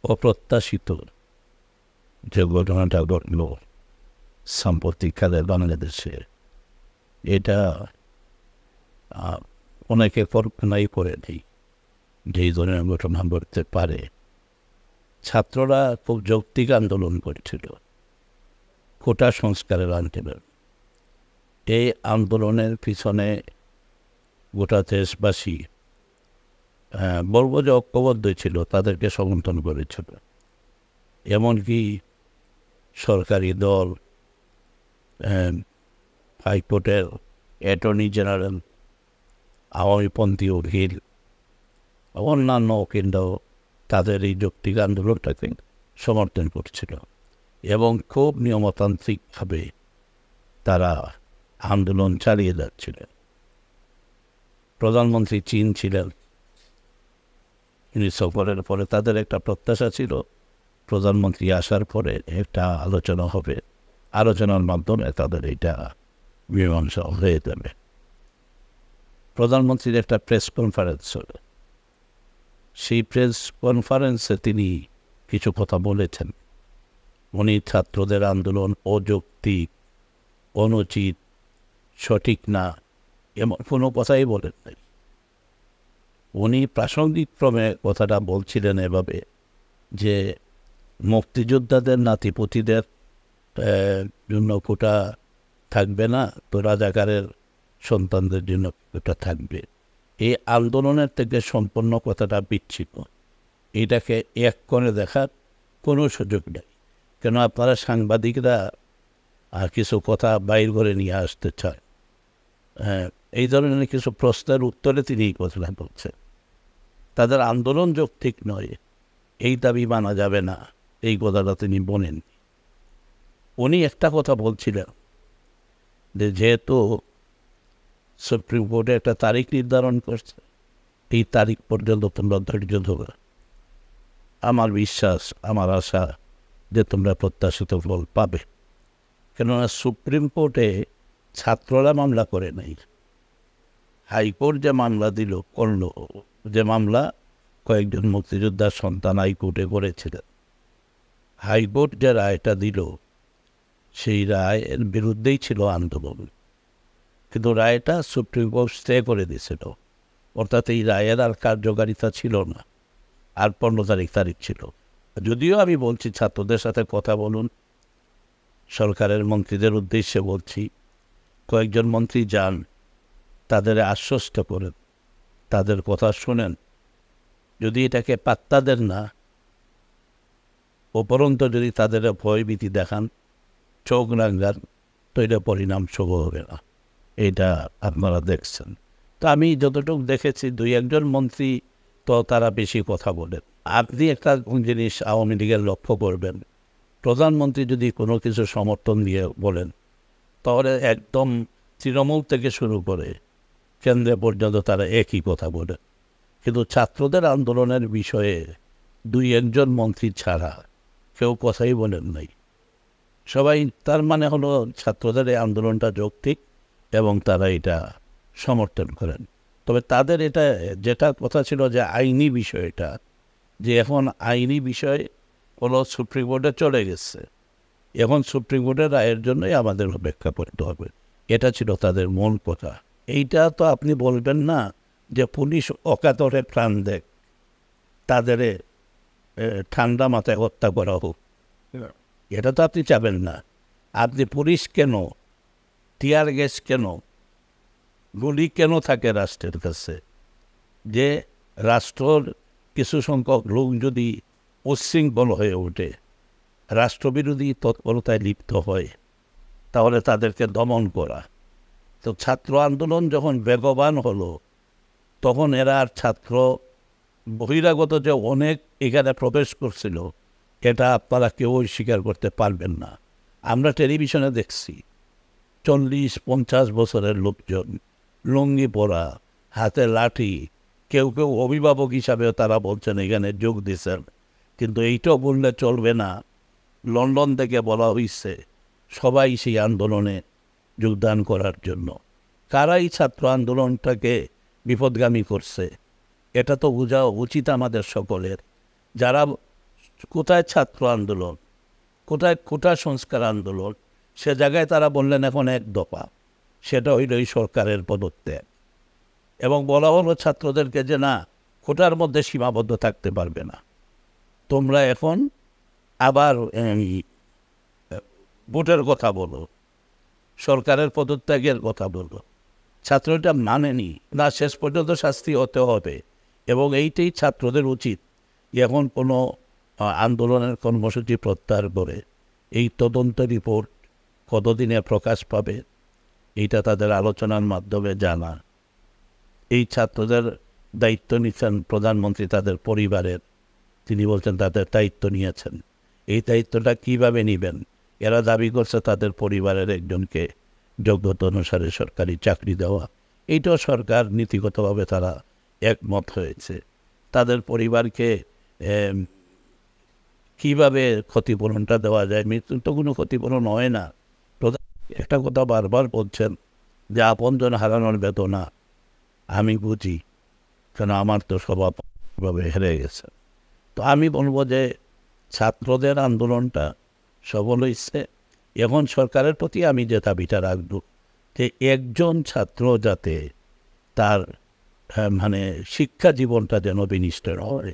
অপ্রত্যাশিত যে ঘটনাটা ঘটল সাম্প্রতিককালে বাংলাদেশে, এটা অনেকে কল্পনাই করে নেই যে এই ধরনের ঘটনা ঘটতে পারে। ছাত্ররা খুব যৌক্তিক আন্দোলন করছিল, কোটা সংস্কারের আন্দোলন। এই আন্দোলনের পিছনে গোটা দেশবাসী বলব যে ঐক্যবদ্ধ ছিল, তাদেরকে সমর্থন করেছিল। এমনকি সরকারি দল, হাইকোর্টের অ্যাটর্নি জেনারেল, আওয়ামীপন্থী উকিল, অন্যান্য উকিলরাও তাদের এই যৌক্তিক আন্দোলনটাকে সমর্থন করছিল এবং খুব নিয়মতান্ত্রিকভাবে তারা আন্দোলন চালিয়ে যাচ্ছিলেন। প্রধানমন্ত্রী চীন ছিলেন, উনি সফরের পরে তাদের একটা প্রত্যাশা ছিল প্রধানমন্ত্রী আসার পরে একটা আলোচনা হবে, আলোচনার মাধ্যমে তাদের এটা মীমাংসা হয়ে যাবে। প্রধানমন্ত্রীর একটা প্রেস কনফারেন্স হলো, সেই প্রেস কনফারেন্সে তিনি কিছু কথা বলেছেন। উনি ছাত্রদের আন্দোলন অযৌক্তিক, অনুচিত, সঠিক না এমন কোনো কথাই বলেন নাই। উনি প্রাসঙ্গিক ক্রমে কথাটা বলছিলেন এভাবে যে মুক্তিযোদ্ধাদের নাতিপুতিদের জন্য কোটা থাকবে না, তো রাজাকারের সন্তানদের জন্য কোটা থাকবে। এই আন্দোলনের থেকে সম্পূর্ণ কথাটা বিচ্ছিন্ন, এটাকে এক করে দেখার কোনো সুযোগ নেই। কেন আপনারা সাংবাদিকরা আর কিছু কথা বাইর করে নিয়ে আসতে চায়, এই ধরনের কিছু প্রশ্নের উত্তরে তিনি এই কথাটা বলছেন। তাদের আন্দোলন যৌক্তিক নয়, এই দাবি মানা যাবে না, এই কথাটা তিনি বলেন। উনি একটা কথা বলছিলেন যে যেহেতু সুপ্রিম কোর্টে একটা তারিখ নির্ধারণ করছে, এই তারিখ পর্যন্ত তোমরা ধৈর্য ধরো। আমার বিশ্বাস, আমার আশা যে তোমরা প্রত্যাশিত ফল পাবে। কেননা সুপ্রিম কোর্টে ছাত্ররা মামলা করে নাই, হাইকোর্ট যে মামলা করলো, যে মামলা কয়েকজন মুক্তিযোদ্ধার সন্তান হাইকোর্টে করেছিলেন, হাইকোর্ট যে রায়টা দিল সেই রায়ের বিরুদ্ধেই ছিল আন্দোলন, কিন্তু রায়টা সুপ্রিম কোর্ট স্টে করে দিয়েছিল। অর্থাৎ এই রায়ের আর কার্যকারিতা ছিল না, আর 15 তারিখ ছিল। যদিও আমি বলছি ছাত্রদের সাথে কথা বলুন, সরকারের মন্ত্রীদের উদ্দেশ্যে বলছি, কয়েকজন মন্ত্রী যান, তাদের আশ্বস্ত করেন, তাদের কথা শোনেন। যদি এটাকে পাত্তা দেন না, উপরন্ত যদি তাদের ভয়ভীতি দেখান, চোখ রাঙান, তো এটা পরিণাম শুভ হবে না। এটা আপনারা দেখছেন। তো আমি যতটুকু দেখেছি 2-1 মন্ত্রী তো তারা বেশি কথা বলেন। আপনি একটা জিনিস আওয়ামী লীগের লক্ষ্য করবেন, প্রধানমন্ত্রী যদি কোনো কিছু সমর্থন দিয়ে বলেন, তাহলে একদম তৃণমূল থেকে শুরু করে কেন্দ্রে পর্যন্ত তারা একই কথা বলে। কিন্তু ছাত্রদের আন্দোলনের বিষয়ে 2-1 মন্ত্রী ছাড়া কেউ কথাই বলেন নাই। সবাই, তার মানে হলো ছাত্রদের এই আন্দোলনটা যৌক্তিক এবং তারা এটা সমর্থন করেন। তবে তাদের এটা যেটা কথা ছিল যে আইনি বিষয়টা, যে এখন আইনি বিষয় হলো সুপ্রিম কোর্টে চলে গেছে, এখন সুপ্রিম কোর্টের রায়ের জন্যই আমাদের অপেক্ষা করতে হবে, এটা ছিল তাদের মূল কথা। এইটা তো আপনি বলবেন না যে পুলিশ অকাতরে প্রাণ দেখ, তাদের ঠান্ডা মাথায় হত্যা করা হোক, এটা তো আপনি চাবেন না। আপনি পুলিশ কেন, টিয়ার গ্যাস কেন, গুলি কেন থাকে রাষ্ট্রের কাছে? যে রাষ্ট্রর কিছু সংখ্যক লোক যদি উচ্ছৃঙ্খল হয়ে ওঠে, রাষ্ট্রবিরোধী তৎপরতায় লিপ্ত হয়, তাহলে তাদেরকে দমন করা। তো ছাত্র আন্দোলন যখন বেগবান হলো, তখন এরা আর ছাত্র বহিরাগত যে অনেক এখানে প্রবেশ করছিল, এটা আপনারা কেউই স্বীকার করতে পারবেন না। আমরা টেলিভিশনে দেখছি 40-50 বছরের লোকজন, লুঙ্গি পরা, হাতে লাঠি, কেউ কেউ অভিভাবক হিসাবেও তারা বলছেন এখানে যোগ দিয়েছেন। কিন্তু এইটাও বললে চলবে না, লন্ডন থেকে বলা হয়েছে সবাই সেই আন্দোলনে যোগদান করার জন্য। কারাই ছাত্র আন্দোলনটাকে বিপদগামী করছে, এটা তো বোঝা উচিত আমাদের সকলের। যারা কোথায় ছাত্র আন্দোলন, কোথায় কোটা সংস্কার আন্দোলন? সে জায়গায় তারা বললেন এখন এক দফা, সেটা হইল এই সরকারের পদত্যাগ। এবং বলা হলো ছাত্রদেরকে যে না, কোটার মধ্যে সীমাবদ্ধ থাকতে পারবে না, তোমরা এখন আবার ভোটের কথা বলো, সরকারের পদত্যাগের কথা বলো। ছাত্রটা মানেনি না, শেষ পর্যন্ত শাস্তি হতে হবে। এবং এইটাই ছাত্রদের উচিত, এখন কোনো আন্দোলনের কর্মসূচি প্রত্যাহার করে এই তদন্ত রিপোর্ট কতদিনে প্রকাশ পাবে এইটা তাদের আলোচনার মাধ্যমে জানা। এই ছাত্রদের দায়িত্ব নিচ্ছেন প্রধানমন্ত্রী তাদের পরিবারের, তিনি বলছেন তাদের দায়িত্ব নিয়েছেন। এই দায়িত্বটা কিভাবে নেবেন? এরা দাবি করছে তাদের পরিবারের একজনকে যোগ্যতা অনুসারে সরকারি চাকরি দেওয়া, এইটাও সরকার নীতিগতভাবে তারা একমত হয়েছে। তাদের পরিবারকে কিভাবে ক্ষতিপূরণটা দেওয়া যায়? মৃত্যুর তো কোনো ক্ষতিপূরণ হয় না। একটা কথা বারবার বলছেন যে আপনজন হারানোর বেদনা আমি বুঝি, কেন আমার তো স্বভাবভাবে হেরে গেছে। তো আমি বলবো যে ছাত্রদের আন্দোলনটা সফল হয়েছে। এখন সরকারের প্রতি আমি যে দাবিটা রাখব যে একজন ছাত্র যাতে তার মানে শিক্ষা জীবনটা যেন বিনিষ্ট হয়,